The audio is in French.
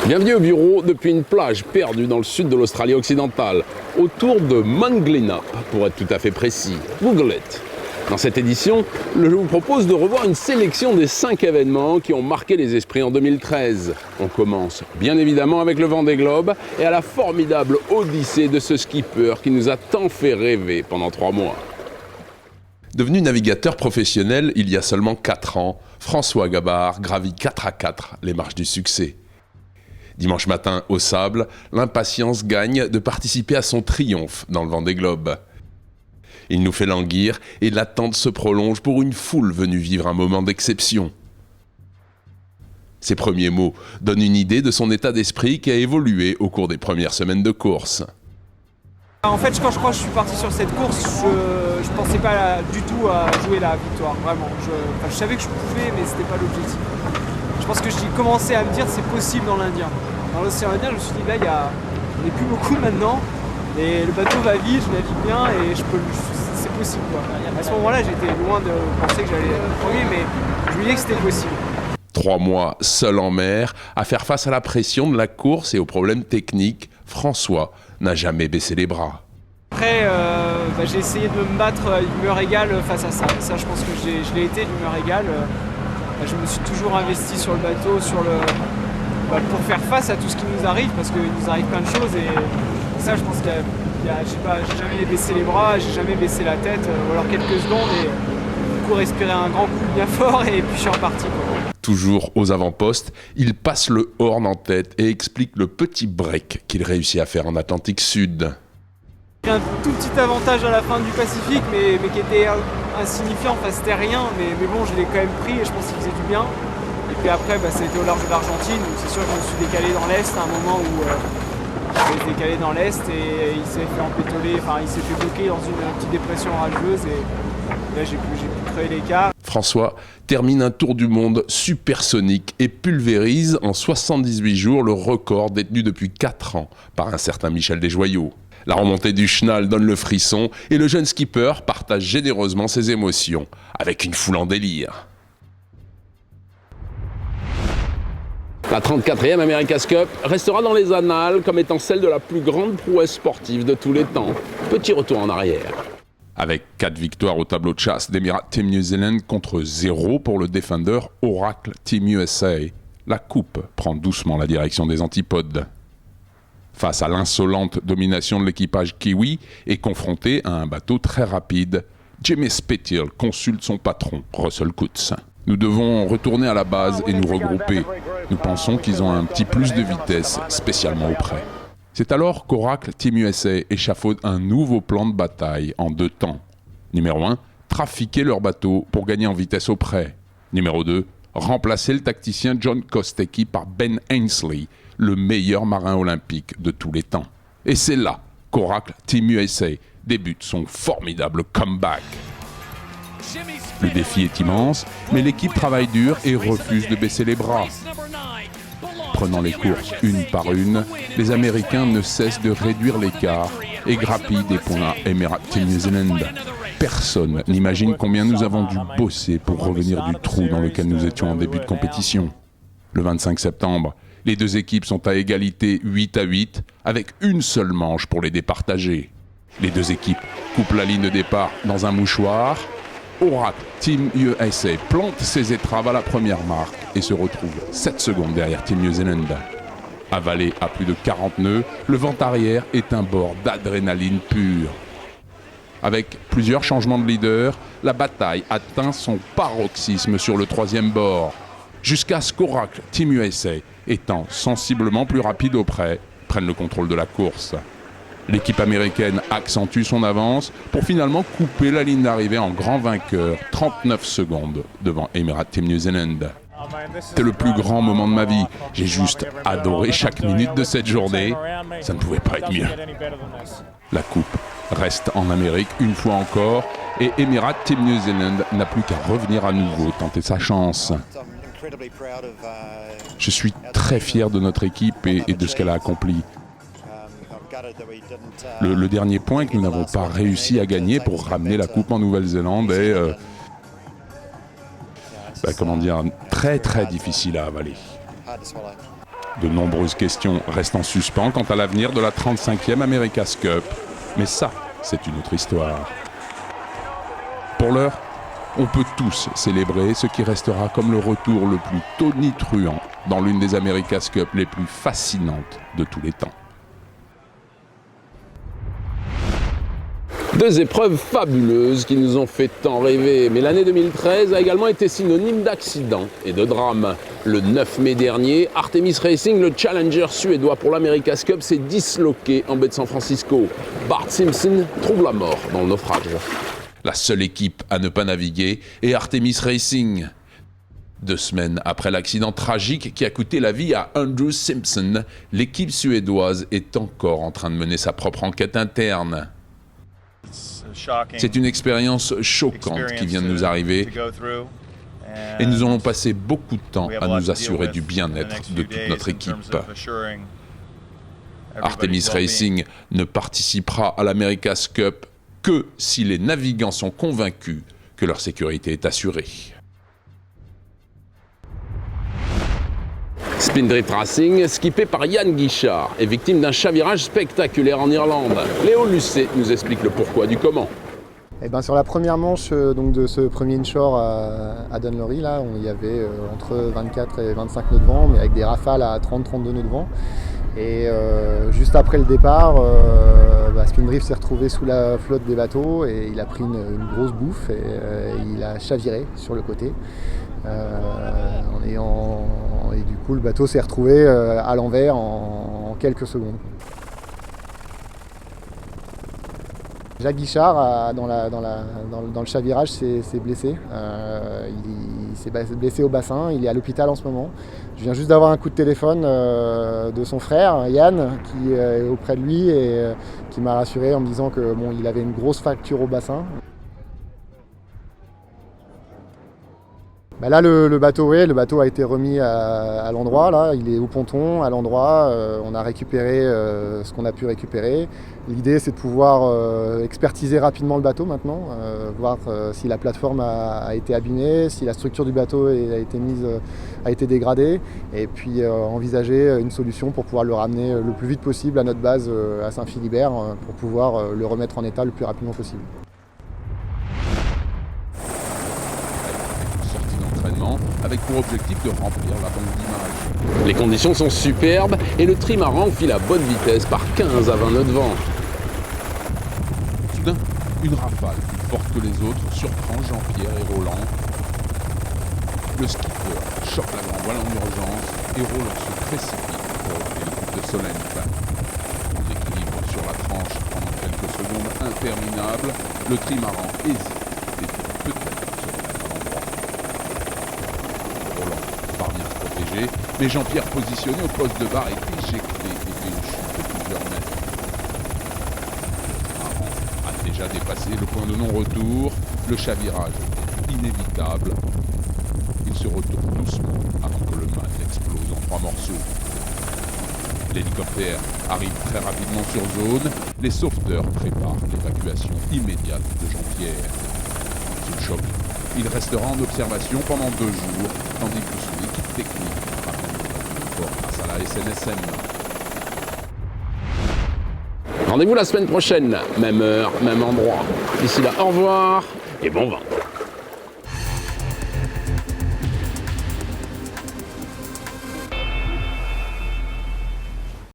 Bienvenue au bureau depuis une plage perdue dans le sud de l'Australie occidentale, autour de Manglinap, pour être tout à fait précis. Google it. Dans cette édition, je vous propose de revoir une sélection des 5 événements qui ont marqué les esprits en 2013. On commence bien évidemment avec le Vendée Globe et à la formidable odyssée de ce skipper qui nous a tant fait rêver pendant 3 mois. Devenu navigateur professionnel il y a seulement 4 ans, François Gabard gravit 4 à 4 les marches du succès. Dimanche matin, au Sable, l'impatience gagne de participer à son triomphe dans le Vendée Globe. Il nous fait languir et l'attente se prolonge pour une foule venue vivre un moment d'exception. Ses premiers mots donnent une idée de son état d'esprit qui a évolué au cours des premières semaines de course. En fait, quand je suis parti sur cette course, je ne pensais pas du tout à jouer la victoire, vraiment. Je savais que je pouvais, mais ce n'était pas l'objectif. Je pense que j'ai commencé à me dire c'est possible dans l'Indien. Dans l'océan Indien, je me suis dit là, on n'est plus beaucoup maintenant, et le bateau va vite, je navigue bien, et c'est possible, quoi. À ce moment-là, j'étais loin de penser que j'allais être premier, mais je me disais que c'était possible. 3 mois seul en mer, à faire face à la pression de la course et aux problèmes techniques, François n'a jamais baissé les bras. Après, j'ai essayé de me battre à l'humeur égale face à ça. Ça, je pense que je l'ai été, l'humeur égale. Je me suis toujours investi sur le bateau, pour faire face à tout ce qui nous arrive, parce qu'il nous arrive plein de choses. Et ça, je pense que j'ai jamais baissé les bras, j'ai jamais baissé la tête, ou alors quelques secondes, et du coup respirer un grand coup bien fort, et puis je suis reparti, quoi. Toujours aux avant-postes, il passe le horn en tête et explique le petit break qu'il réussit à faire en Atlantique Sud. Un tout petit avantage à la fin du Pacifique, mais qui était insignifiant, enfin c'était rien, mais bon, je l'ai quand même pris et je pense qu'il faisait du bien. Et puis après, ça a été au large de l'Argentine, donc c'est sûr que je me suis décalé dans l'Est à un moment où je suis décalé dans l'Est et il s'est fait empétoler, il s'est fait bloquer dans une petite dépression orageuse et là j'ai pu créer l'écart. François termine un tour du monde supersonique et pulvérise en 78 jours le record détenu depuis 4 ans par un certain Michel Desjoyaux. La remontée du chenal donne le frisson et le jeune skipper partage généreusement ses émotions avec une foule en délire. La 34e America's Cup restera dans les annales comme étant celle de la plus grande prouesse sportive de tous les temps. Petit retour en arrière. Avec 4 victoires au tableau de chasse d'Emirates Team New Zealand contre 0 pour le Defender Oracle Team USA, la coupe prend doucement la direction des antipodes. Face à l'insolente domination de l'équipage kiwi et confronté à un bateau très rapide, Jimmy Spithill consulte son patron, Russell Coutts. Nous devons retourner à la base et nous regrouper. Nous pensons qu'ils ont un petit plus de vitesse, spécialement auprès. C'est alors qu'Oracle Team USA échafaude un nouveau plan de bataille en 2 temps. Numéro 1, trafiquer leur bateau pour gagner en vitesse auprès. Numéro 2, remplacer le tacticien John Kostecki par Ben Ainsley, le meilleur marin olympique de tous les temps. Et c'est là qu'Oracle Team USA débute son formidable comeback. Le défi est immense, mais l'équipe travaille dur et refuse de baisser les bras. Prenant les courses une par une, les Américains ne cessent de réduire l'écart et grappillent des points à Emirates Team New Zealand. Personne n'imagine combien nous avons dû bosser pour revenir du trou dans lequel nous étions en début de compétition. Le 25 septembre, les 2 équipes sont à égalité 8 à 8, avec une seule manche pour les départager. Les 2 équipes coupent la ligne de départ dans un mouchoir. Oracle Team USA plante ses étraves à la première marque et se retrouve 7 secondes derrière Team New Zealand. Avalé à plus de 40 nœuds, le vent arrière est un bord d'adrénaline pure. Avec plusieurs changements de leader, la bataille atteint son paroxysme sur le 3e bord, jusqu'à ce qu'Oracle Team USA, étant sensiblement plus rapide auprès, prenne le contrôle de la course. L'équipe américaine accentue son avance pour finalement couper la ligne d'arrivée en grand vainqueur, 39 secondes devant Emirates Team New Zealand. C'était le plus grand moment de ma vie. J'ai juste adoré chaque minute de cette journée. Ça ne pouvait pas être mieux. La coupe reste en Amérique une fois encore et Emirates Team New Zealand n'a plus qu'à revenir à nouveau tenter sa chance. Je suis très fier de notre équipe et de ce qu'elle a accompli. Le dernier point que nous n'avons pas réussi à gagner pour ramener la coupe en Nouvelle-Zélande est très très difficile à avaler. De nombreuses questions restent en suspens quant à l'avenir de la 35e America's Cup. Mais ça, c'est une autre histoire. Pour l'heure, on peut tous célébrer ce qui restera comme le retour le plus tonitruant dans l'une des America's Cup les plus fascinantes de tous les temps. Deux épreuves fabuleuses qui nous ont fait tant rêver. Mais l'année 2013 a également été synonyme d'accidents et de drames. Le 9 mai dernier, Artemis Racing, le challenger suédois pour l'America's Cup, s'est disloqué en baie de San Francisco. Bart Simpson trouve la mort dans le naufrage. La seule équipe à ne pas naviguer est Artemis Racing. 2 semaines après l'accident tragique qui a coûté la vie à Andrew Simpson, l'équipe suédoise est encore en train de mener sa propre enquête interne. C'est une expérience choquante qui vient de nous arriver et nous allons passer beaucoup de temps à nous assurer du bien-être de toute notre équipe. Artemis Racing ne participera à l'America's Cup que si les navigants sont convaincus que leur sécurité est assurée. Spindrift Racing, skippé par Yann Guichard, est victime d'un chavirage spectaculaire en Irlande. Léo Lucet nous explique le pourquoi du comment. Et ben sur la première manche donc de ce premier inshore à Dunlorry, là, il y avait entre 24 et 25 nœuds de vent, mais avec des rafales à 30-32 nœuds de vent. Et juste après le départ, Spindrift s'est retrouvé sous la flotte des bateaux et il a pris une grosse bouffe et il a chaviré sur le côté. Et du coup, le bateau s'est retrouvé à l'envers en quelques secondes. Jacques Guichard, dans le chavirage, s'est blessé. Il s'est blessé au bassin, il est à l'hôpital en ce moment. Je viens juste d'avoir un coup de téléphone de son frère, Yann, qui est auprès de lui et qui m'a rassuré en me disant que il avait une grosse fracture au bassin. Là, le bateau a été remis à l'endroit, là, il est au ponton, à l'endroit, on a récupéré ce qu'on a pu récupérer. L'idée, c'est de pouvoir expertiser rapidement le bateau maintenant, voir si la plateforme a été abîmée, si la structure du bateau a été dégradée, et puis envisager une solution pour pouvoir le ramener le plus vite possible à notre base à Saint-Philibert, pour pouvoir le remettre en état le plus rapidement possible. Avec pour objectif de remplir la banque d'images. Les conditions sont superbes et le trimaran file à bonne vitesse par 15 à 20 nœuds de vent. Soudain, une rafale plus forte que les autres surprend Jean-Pierre et Roland. Le skipper choque la grand voile en urgence et Roland se précipite pour ouvrir le coupe de Solent. L'équilibre sur la tranche pendant quelques secondes interminables, le trimaran hésite et peut-être se remettre à l'endroit. Roland parvient à se protéger, mais Jean-Pierre positionné au poste de barre est éjecté et fait une chute de plusieurs mètres. Le trimaran a déjà dépassé le point de non-retour, le chavirage est inévitable. Il se retourne doucement avant que le mât explose en 3 morceaux. L'hélicoptère arrive très rapidement sur zone. Les sauveteurs préparent l'évacuation immédiate de Jean-Pierre. Sous le choc, il restera en observation pendant 2 jours, tandis que son équipe technique ramène le bateau grâce à la SNSM. Rendez-vous la semaine prochaine, même heure, même endroit. D'ici là, au revoir et bon vent.